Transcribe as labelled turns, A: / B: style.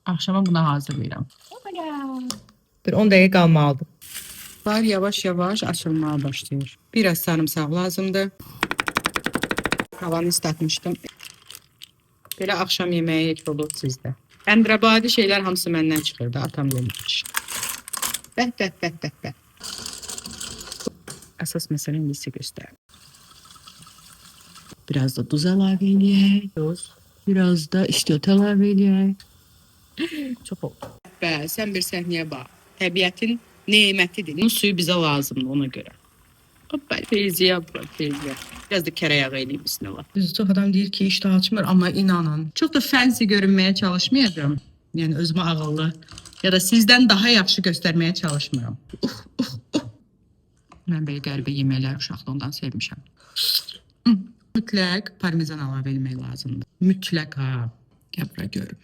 A: Axşama buna hazırlayıram.
B: Bir 10 dəqiqə qalmalıdır.
A: Bar yavaş-yavaş açılmaya başlayır. Biraz sarımsaq lazımdır. Havanı ıslatmışdım. Belə axşam yeməyi heç olur sizdə. Əndrabadi şeylər hamısı məndən çıxırdı. Atam yemiş. Bəh. Əsas məsələ indi sizə göstərim. Biraz da duz əlavə edək. Biraz da istiot əlavə edək. Çox oldu. Bəh, sən bir səhnəyə bax. Təbiətin nemətidir. Bunun suyu bizə lazımdır ona görə. Hoppa, teyziyə. Biraz da kərə yağı eləyib üstünə var. Düzdür, çox adam deyir ki, iştah açmır, amma inanın. Çox da fancy görünməyə çalışmayacağım. Yəni özümə ağıllı ya da sizdən daha yaxşı göstərməyə çalışmıram. Mən belə qəribə yeməklər uşaqlığımdan sevmişəm. Mütləq parmezan əlavə etmək lazımdır. Mütləq ha. Gəl bura görüm.